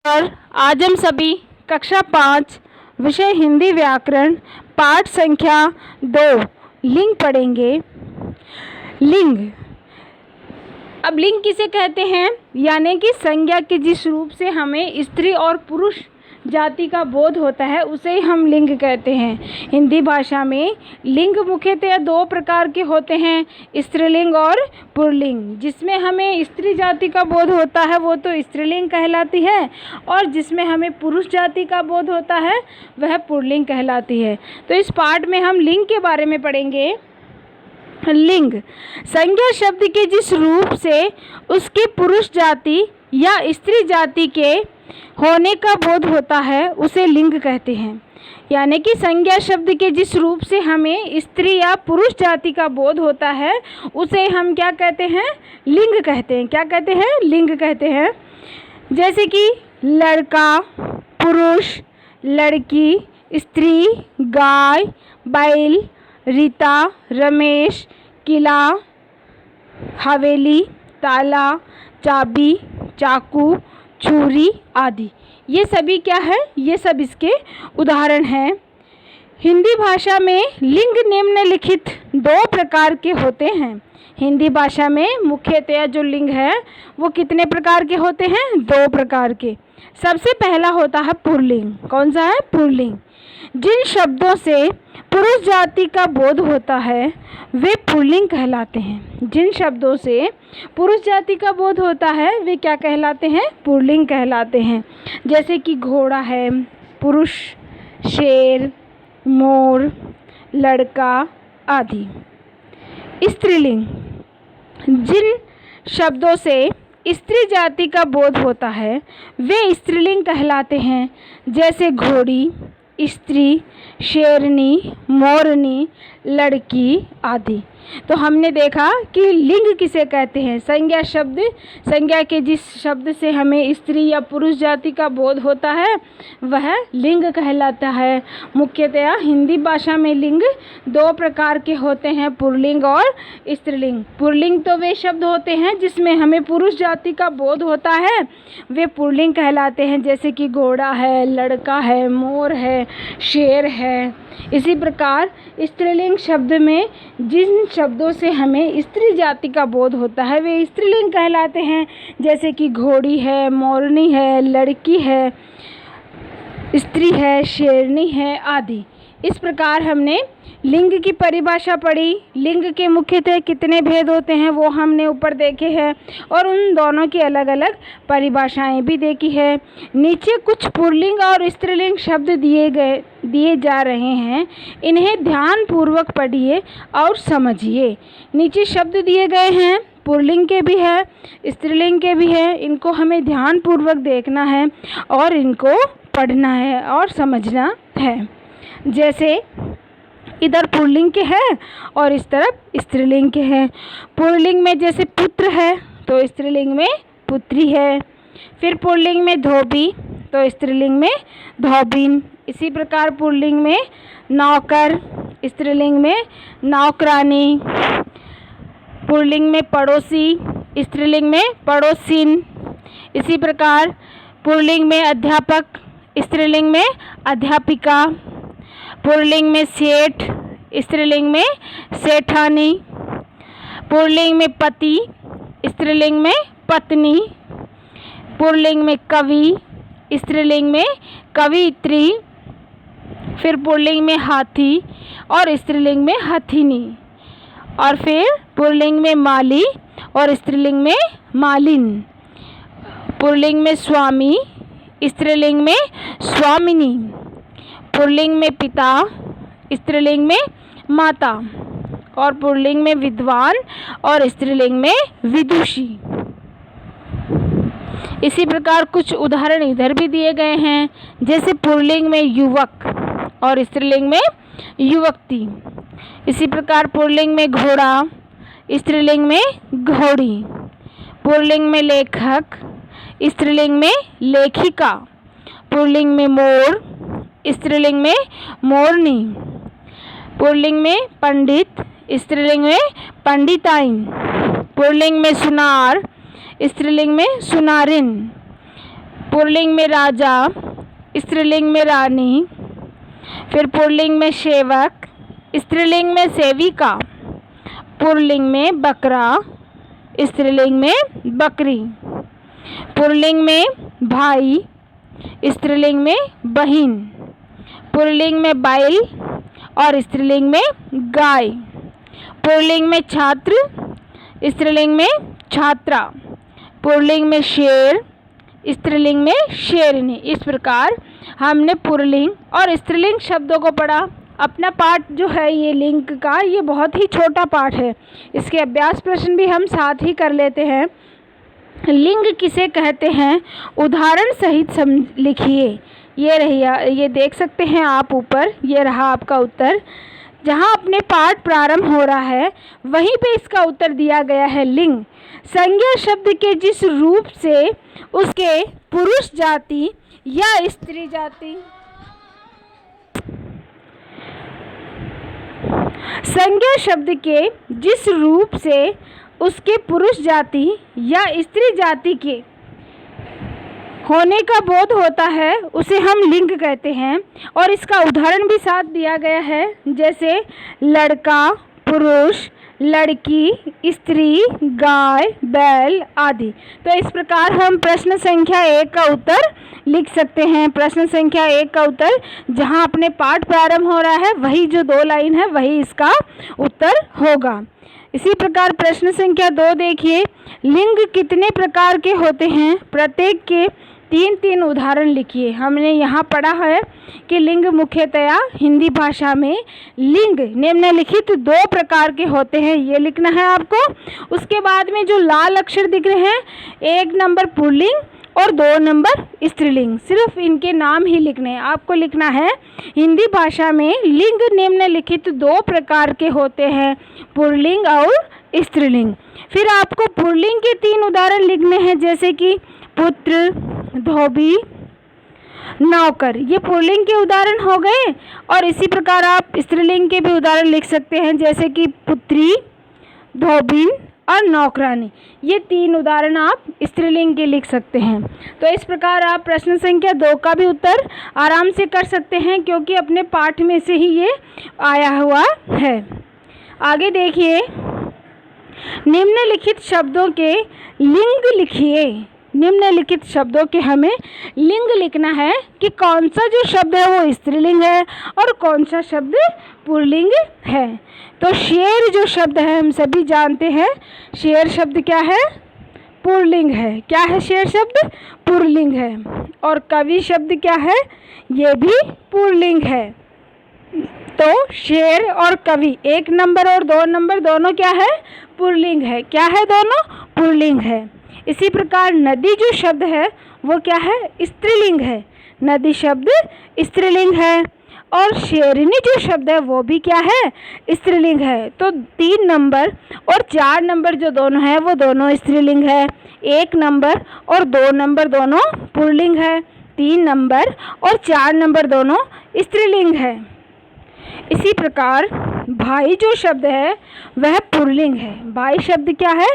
और आज हम सभी कक्षा 5 विषय हिंदी व्याकरण पाठ संख्या 2 लिंग पढ़ेंगे। लिंग, अब लिंग किसे कहते हैं? यानी कि संज्ञा के जिस रूप से हमें स्त्री और पुरुष जाति का बोध होता है उसे हम लिंग कहते हैं। हिंदी भाषा में लिंग मुख्यतः 2 प्रकार के होते हैं, स्त्रीलिंग और पुल्लिंग। जिसमें हमें स्त्री जाति का बोध होता है वो तो स्त्रीलिंग कहलाती है, और जिसमें हमें पुरुष जाति का बोध होता है वह पुल्लिंग कहलाती है। तो इस पाठ में हम लिंग के बारे में पढ़ेंगे। लिंग संज्ञा शब्द के जिस रूप से उसकी पुरुष जाति या स्त्री जाति के होने का बोध होता है उसे लिंग कहते हैं। यानी कि संज्ञा शब्द के जिस रूप से हमें स्त्री या पुरुष जाति का बोध होता है उसे हम क्या कहते हैं? लिंग कहते हैं। क्या कहते हैं? लिंग कहते हैं। जैसे कि लड़का, पुरुष, लड़की, स्त्री, गाय, बैल, रीता, रमेश, किला, हवेली, ताला, चाबी, चाकू, छुरी आदि। ये सभी क्या है? ये सब इसके उदाहरण हैं। हिंदी भाषा में लिंग निम्नलिखित 2 प्रकार के होते हैं। हिंदी भाषा में मुख्यतः जो लिंग है वो कितने प्रकार के होते हैं? 2 प्रकार के। सबसे पहला होता है पुल्लिंग। कौन सा है? पुल्लिंग। जिन शब्दों से पुरुष जाति का बोध होता है वे पुल्लिंग कहलाते हैं। जिन शब्दों से पुरुष जाति का बोध होता है वे क्या कहलाते हैं? पुल्लिंग कहलाते हैं। जैसे कि घोड़ा है, पुरुष, शेर, मोर, लड़का आदि। स्त्रीलिंग, जिन शब्दों से स्त्री जाति का बोध होता है वे स्त्रीलिंग कहलाते हैं। जैसे घोड़ी, स्त्री, शेरनी, मोरनी, लड़की आदि। तो हमने देखा कि लिंग किसे कहते हैं। संज्ञा के जिस शब्द से हमें स्त्री या पुरुष जाति का बोध होता है वह लिंग कहलाता है। मुख्यतया हिंदी भाषा में लिंग 2 प्रकार के होते हैं, पुल्लिंग और स्त्रीलिंग। पुल्लिंग तो वे शब्द होते हैं जिसमें हमें पुरुष जाति का बोध होता है, वे पुल्लिंग कहलाते हैं। जैसे कि घोड़ा है, लड़का है, मोर है, शेर है। इसी प्रकार स्त्रीलिंग शब्द में जिन शब्दों से हमें स्त्री जाति का बोध होता है वे स्त्रीलिंग कहलाते हैं। जैसे कि घोड़ी है, मोरनी है, लड़की है, स्त्री है, शेरनी है आदि। इस प्रकार हमने लिंग की परिभाषा पढ़ी। लिंग के मुख्यतः कितने भेद होते हैं वो हमने ऊपर देखे हैं, और उन दोनों की अलग अलग परिभाषाएं भी देखी है। नीचे कुछ पुल्लिंग और स्त्रीलिंग शब्द दिए जा रहे हैं, इन्हें ध्यान पूर्वक पढ़िए और समझिए। नीचे शब्द दिए गए हैं, पुल्लिंग के भी है, स्त्रीलिंग के भी है। इनको हमें ध्यान पूर्वक देखना है और इनको पढ़ना है और समझना है। जैसे इधर पुल्लिंग के है और इस तरफ स्त्रीलिंग के हैं। पुल्लिंग में जैसे पुत्र है तो स्त्रीलिंग में पुत्री है। फिर पुल्लिंग में धोबी तो स्त्रीलिंग में धोबिन। इसी प्रकार पुल्लिंग में नौकर, स्त्रीलिंग में नौकरानी। पुल्लिंग में पड़ोसी, स्त्रीलिंग में पड़ोसिन। इसी प्रकार पुल्लिंग में अध्यापक, स्त्रीलिंग में अध्यापिका। पुल्लिंग में सेठ, स्त्रीलिंग में सेठानी। पुल्लिंग में पति, स्त्रीलिंग में पत्नी। पुल्लिंग में कवि, स्त्रीलिंग में कवियत्री। फिर पुल्लिंग में हाथी और स्त्रीलिंग में हथिनी। और फिर पुल्लिंग में माली और स्त्रीलिंग में मालिन। पुल्लिंग में स्वामी, स्त्रीलिंग में स्वामिनी। पुल्लिंग में पिता, स्त्रीलिंग में माता। और पुल्लिंग में विद्वान और स्त्रीलिंग में विदुषी। इसी प्रकार कुछ उदाहरण इधर भी दिए गए हैं। जैसे पुल्लिंग में युवक और स्त्रीलिंग में युवती। इसी प्रकार पुल्लिंग में घोड़ा, स्त्रीलिंग में घोड़ी। पुल्लिंग में लेखक, स्त्रीलिंग में लेखिका। पुल्लिंग में मोर, स्त्रीलिंग में मोरनी। पुल्लिंग में पंडित, स्त्रीलिंग में पंडिताइन। पुल्लिंग में सुनार, स्त्रीलिंग में सुनारिन। पुल्लिंग में राजा, स्त्रीलिंग में रानी, फिर पुल्लिंग में सेवक, स्त्रीलिंग में सेविका, पुल्लिंग में बकरा, स्त्रीलिंग में बकरी, पुल्लिंग में भाई, स्त्रीलिंग में बहिन, पुल्लिंग में बैल और स्त्रीलिंग में गाय, पुल्लिंग में छात्र, स्त्रीलिंग में छात्रा, पुल्लिंग में शेर, स्त्रीलिंग में शेरनी। इस प्रकार हमने पुल्लिंग और स्त्रीलिंग शब्दों को पढ़ा। अपना पाठ जो है ये लिंग का, ये बहुत ही छोटा पाठ है। इसके अभ्यास प्रश्न भी हम साथ ही कर लेते हैं। लिंग किसे कहते हैं, उदाहरण सहित लिखिए। ये रही, ये देख सकते हैं आप ऊपर, ये रहा आपका उत्तर। जहाँ अपने पाठ प्रारंभ हो रहा है वहीं पे इसका उत्तर दिया गया है। लिंग संज्ञा शब्द के जिस रूप से उसके पुरुष जाति या स्त्री जाति, संज्ञा शब्द के जिस रूप से उसके पुरुष जाति या स्त्री जाति के होने का बोध होता है उसे हम लिंग कहते हैं। और इसका उदाहरण भी साथ दिया गया है, जैसे लड़का, पुरुष, लड़की, स्त्री, गाय, बैल आदि। तो इस प्रकार हम प्रश्न संख्या 1 का उत्तर लिख सकते हैं। प्रश्न संख्या 1 का उत्तर, जहां अपने पाठ प्रारंभ हो रहा है वही जो 2 लाइन है वही इसका उत्तर होगा। इसी प्रकार प्रश्न संख्या 2 देखिए, लिंग कितने प्रकार के होते हैं, प्रत्येक के 3-3 उदाहरण लिखिए। हमने यहाँ पढ़ा है कि लिंग मुख्यतया हिंदी भाषा में लिंग निम्नलिखित 2 प्रकार के होते हैं, ये लिखना है आपको। उसके बाद में जो लाल अक्षर दिख रहे हैं, 1 नंबर पुल्लिंग और 2 नंबर स्त्रीलिंग, सिर्फ इनके नाम ही लिखने हैं। आपको लिखना है हिंदी भाषा में लिंग निम्नलिखित 2 प्रकार के होते हैं, पुल्लिंग और स्त्रीलिंग। फिर आपको पुल्लिंग के 3 उदाहरण लिखने हैं, जैसे कि पुत्र, धोबी, नौकर। ये पुल्लिंग के उदाहरण हो गए। और इसी प्रकार आप स्त्रीलिंग के भी उदाहरण लिख सकते हैं, जैसे कि पुत्री, धोबिन और नौकरानी। ये 3 उदाहरण आप स्त्रीलिंग के लिख सकते हैं। तो इस प्रकार आप प्रश्न संख्या 2 का भी उत्तर आराम से कर सकते हैं, क्योंकि अपने पाठ में से ही ये आया हुआ है। आगे देखिए, निम्नलिखित शब्दों के लिंग लिखिए। निम्नलिखित शब्दों के हमें लिंग लिखना है कि कौन सा जो शब्द है वो स्त्रीलिंग है और कौन सा शब्द पुल्लिंग है। तो शेर जो शब्द है हम सभी जानते हैं, शेर शब्द क्या है, पुल्लिंग है। क्या है शेर शब्द, पुल्लिंग है। और कवि शब्द क्या है, ये भी पुल्लिंग है। तो शेर और कवि 1 नंबर और 2 नंबर दोनों क्या है, पुल्लिंग है। क्या है, दोनों पुल्लिंग है। इसी प्रकार नदी जो शब्द है वो क्या है, स्त्रीलिंग है। नदी शब्द स्त्रीलिंग है। और शेरनी जो शब्द है वो भी क्या है, स्त्रीलिंग है। तो 3 नंबर और 4 नंबर जो दोनों है वो दोनों स्त्रीलिंग है। 1 नंबर और 2 नंबर दोनों पुल्लिंग है। 3 नंबर और 4 नंबर दोनों स्त्रीलिंग है। इसी प्रकार भाई जो शब्द है वह पुल्लिंग है। भाई शब्द क्या है,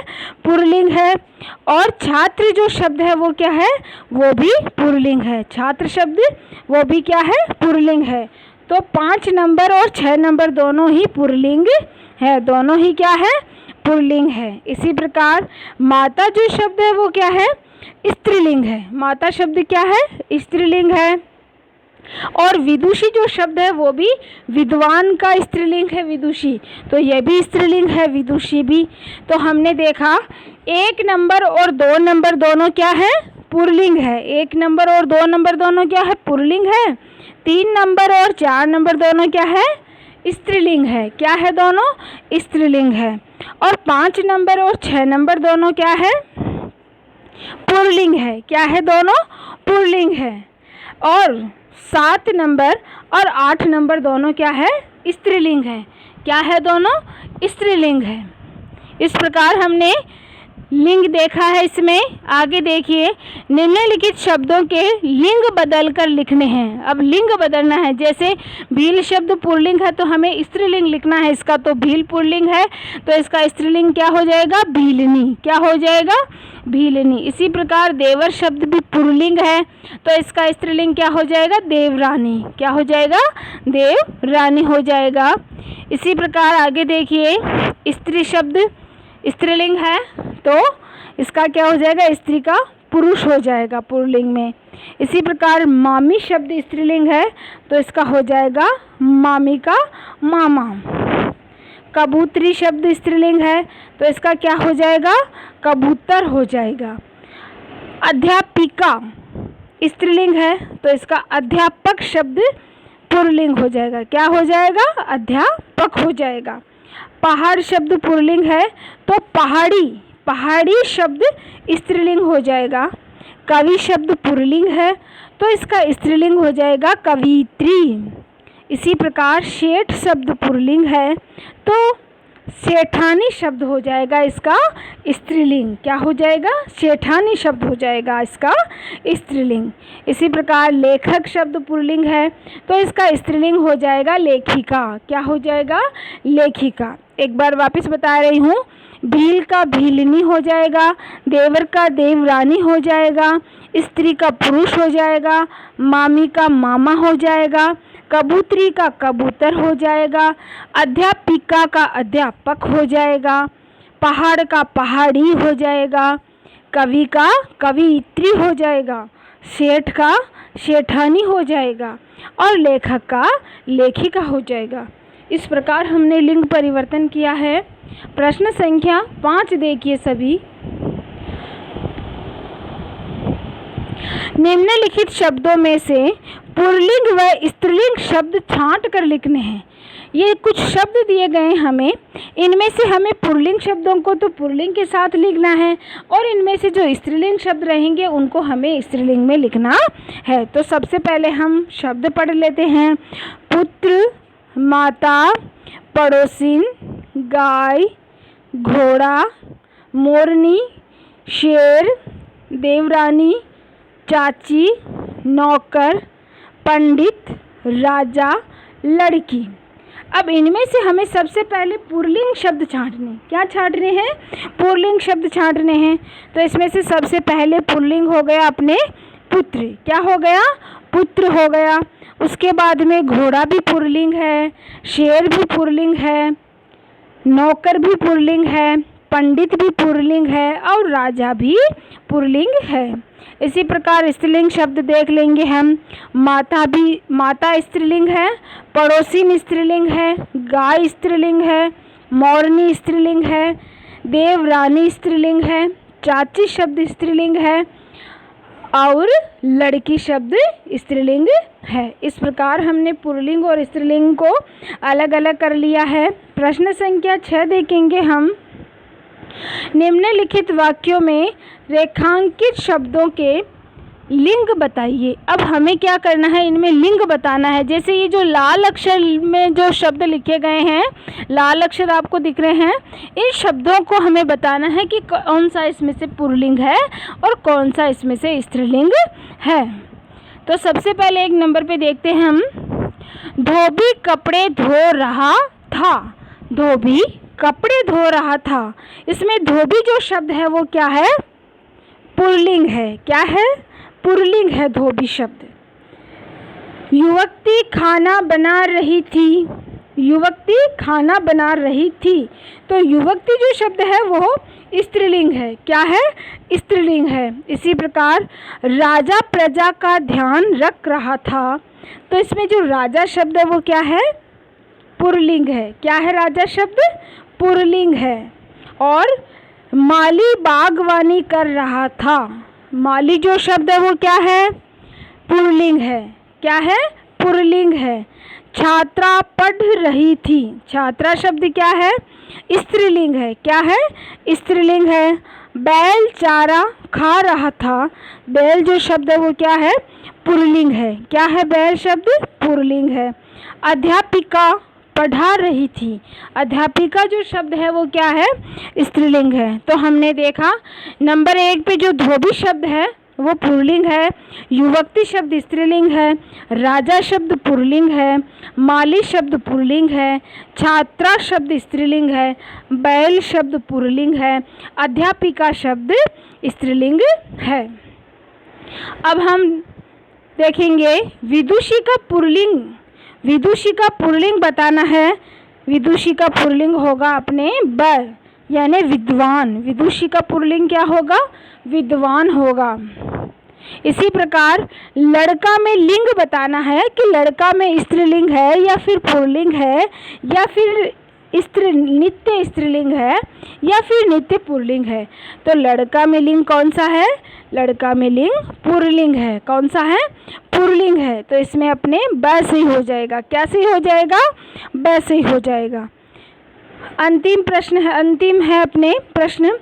पुल्लिंग है। और छात्र जो शब्द है वो क्या है, वो भी पुल्लिंग है। छात्र शब्द वो भी क्या है, पुल्लिंग है। तो 5 नंबर और 6 नंबर दोनों ही पुल्लिंग है, दोनों ही क्या है, पुल्लिंग है। इसी प्रकार माता जो शब्द है वो क्या है, स्त्रीलिंग है। माता शब्द क्या है, स्त्रीलिंग है। और विदुषी जो शब्द है वो भी विद्वान का स्त्रीलिंग है, विदुषी। तो ये भी स्त्रीलिंग है, विदुषी भी। तो हमने देखा 1 नंबर और 2 नंबर दोनों क्या है, पुल्लिंग है। 1 नंबर और 2 नंबर दोनों क्या है, पुल्लिंग है। 3 नंबर और 4 नंबर दोनों क्या है, स्त्रीलिंग है। क्या है, दोनों स्त्रीलिंग है। और 5 नंबर और 6 नंबर दोनों क्या है, पुल्लिंग है। क्या है, दोनों पुल्लिंग है। और 7 नंबर और 8 नंबर दोनों क्या है, स्त्रीलिंग है। क्या है, दोनों स्त्रीलिंग है। इस प्रकार हमने लिंग देखा है इसमें। आगे देखिए, निम्नलिखित शब्दों के लिंग बदलकर लिखने हैं। अब लिंग बदलना है, जैसे भील शब्द पुल्लिंग है तो हमें स्त्रीलिंग लिखना है इसका, तो भील पुल्लिंग है तो इसका स्त्रीलिंग क्या हो जाएगा, भीलनी। क्या हो जाएगा, भीलनी। इसी प्रकार देवर शब्द भी पुल्लिंग है तो इसका स्त्रीलिंग क्या हो जाएगा, देवरानी। क्या हो जाएगा, देवरानी हो जाएगा। इसी प्रकार आगे देखिए, स्त्री शब्द स्त्रीलिंग है तो इसका क्या हो जाएगा, स्त्री का पुरुष हो जाएगा पुल्लिंग में। इसी प्रकार मामी शब्द स्त्रीलिंग है तो इसका हो जाएगा मामी का मामा। कबूतरी शब्द स्त्रीलिंग है तो इसका क्या हो जाएगा, कबूतर हो जाएगा। अध्यापिका स्त्रीलिंग है तो इसका अध्यापक शब्द पुल्लिंग हो जाएगा। क्या हो जाएगा, अध्यापक हो जाएगा। पहाड़ शब्द पुल्लिंग है तो पहाड़ी, पहाड़ी शब्द स्त्रीलिंग हो जाएगा। कवि शब्द पुल्लिंग है तो इसका स्त्रीलिंग हो जाएगा कवित्री। इसी प्रकार सेठ शब्द पुल्लिंग है तो सेठानी शब्द हो जाएगा इसका स्त्रीलिंग। क्या हो जाएगा, सेठानी शब्द हो जाएगा इसका स्त्रीलिंग। इसी प्रकार लेखक शब्द पुल्लिंग है तो इसका स्त्रीलिंग हो जाएगा लेखिका। क्या हो जाएगा, लेखिका। एक बार वापस बता रही हूँ, भील का भीलनी हो जाएगा, देवर का देवरानी हो जाएगा, स्त्री का पुरुष हो जाएगा, मामी का मामा हो जाएगा, कबूतरी का कबूतर हो जाएगा, अध्यापिका का अध्यापक हो जाएगा, पहाड़ का पहाड़ी हो जाएगा, कवि का कवित्री हो जाएगा, सेठ का सेठानी हो जाएगा और लेखक का लेखिका हो जाएगा। इस प्रकार हमने लिंग परिवर्तन किया है। प्रश्न संख्या 5 देखिए सभी। निम्नलिखित शब्दों में से पुल्लिंग व स्त्रीलिंग शब्द छांट कर लिखने हैं। ये कुछ शब्द दिए गए हमें, इनमें से हमें पुल्लिंग शब्दों को तो पुल्लिंग के साथ लिखना है और इनमें से जो स्त्रीलिंग शब्द रहेंगे उनको हमें स्त्रीलिंग में लिखना है। तो सबसे पहले हम शब्द पढ़ लेते हैं। पुत्र, माता, पड़ोसिन, गाय, घोड़ा, मोरनी, शेर, देवरानी, चाची, नौकर, पंडित, राजा, लड़की। अब इनमें से हमें सबसे पहले पुल्लिंग शब्द छांटने, क्या छांटने हैं, पुल्लिंग शब्द छांटने हैं। तो इसमें से सबसे पहले पुल्लिंग हो गया अपने पुत्र। क्या हो गया, पुत्र हो गया। उसके बाद में घोड़ा भी पुल्लिंग है, शेर भी पुल्लिंग है, नौकर भी पुल्लिंग है, पंडित भी पुल्लिंग है और राजा भी पुल्लिंग है। इसी प्रकार स्त्रीलिंग शब्द देख लेंगे हम। माता स्त्रीलिंग है, पड़ोसिन स्त्रीलिंग है, गाय स्त्रीलिंग है, मोरनी स्त्रीलिंग है, देवरानी स्त्रीलिंग है, चाची शब्द स्त्रीलिंग है और लड़की शब्द स्त्रीलिंग है। इस प्रकार हमने पुल्लिंग और स्त्रीलिंग को अलग अलग कर लिया है। प्रश्न संख्या 6 देखेंगे हम। निम्नलिखित वाक्यों में रेखांकित शब्दों के लिंग बताइए। अब हमें क्या करना है, इनमें लिंग बताना है। जैसे ये जो लाल अक्षर में जो शब्द लिखे गए हैं, लाल अक्षर आपको दिख रहे हैं, इन शब्दों को हमें बताना है कि कौन सा इसमें से पुल्लिंग है और कौन सा इसमें से स्त्रीलिंग है। तो सबसे पहले एक नंबर पे देखते हैं हम। धोबी कपड़े धो रहा था। धोबी कपड़े धो रहा था। इसमें धोबी जो शब्द है वो क्या है, पुल्लिंग है। क्या है, पुल्लिंग है धोबी शब्द। युवती खाना बना रही थी। युवती खाना बना रही थी। तो युवती जो शब्द है वो स्त्रीलिंग है। क्या है, स्त्रीलिंग है। इसी प्रकार राजा प्रजा का ध्यान रख रहा था। तो इसमें जो राजा शब्द है वो क्या है, पुल्लिंग है। क्या है, राजा शब्द पुल्लिंग है। और माली बागवानी कर रहा था। माली जो शब्द है वो क्या है, पुल्लिंग है। क्या है, पुल्लिंग है। छात्रा पढ़ रही थी। छात्रा शब्द क्या है, स्त्रीलिंग है। क्या है, स्त्रीलिंग है। बैल चारा खा रहा था। बैल जो शब्द है वो क्या है, पुल्लिंग है। क्या है, बैल शब्द पुल्लिंग है। अध्यापिका पढ़ा रही थी। अध्यापिका जो शब्द है वो क्या है? स्त्रीलिंग है। तो हमने देखा नंबर 1 पे जो धोबी शब्द है वो पुल्लिंग है, युवक्ति शब्द स्त्रीलिंग है, राजा शब्द पुल्लिंग है, माली शब्द पुल्लिंग है, छात्रा शब्द स्त्रीलिंग है, बैल शब्द पुल्लिंग है, अध्यापिका शब्द स्त्रीलिंग है। अब हम देखेंगे विदुषी का पुल्लिंग। विदुषी का पुल्लिंग बताना है। विदुषी का पुल्लिंग होगा अपने ब, यानी विद्वान। विदुषी का पुल्लिंग क्या होगा? विद्वान होगा। इसी प्रकार लड़का में लिंग बताना है कि लड़का में स्त्रीलिंग है या फिर पुल्लिंग है या फिर नित्य स्त्रीलिंग है या फिर नित्य पुल्लिंग है। तो लड़का में लिंग कौन सा है? लड़का में लिंग पुल्लिंग है। कौन सा है? पुल्लिंग है। तो इसमें अपने ब से ही हो जाएगा। क्या से ही हो जाएगा? ब से ही हो जाएगा। अंतिम है अपने प्रश्न।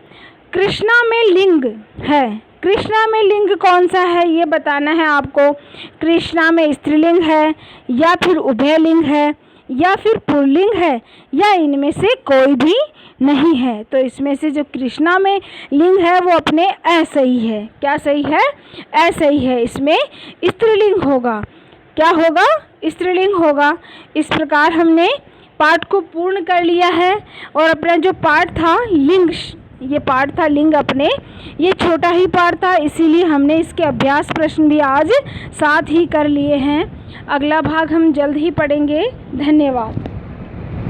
कृष्णा में लिंग है। कृष्णा में लिंग कौन सा है ये बताना है आपको। कृष्णा में स्त्रीलिंग है या फिर उभयलिंग है या फिर पुल्लिंग है या इनमें से कोई भी नहीं है। तो इसमें से जो कृष्णा में लिंग है वो अपने असही है। क्या सही है? असही है। इसमें स्त्रीलिंग होगा। क्या होगा? स्त्रीलिंग होगा। इस प्रकार हमने पाठ को पूर्ण कर लिया है और अपना जो पाठ था लिंग, ये पाठ था लिंग अपने, ये छोटा ही पाठ था, इसीलिए हमने इसके अभ्यास प्रश्न भी आज साथ ही कर लिए हैं। अगला भाग हम जल्द ही पढ़ेंगे। धन्यवाद।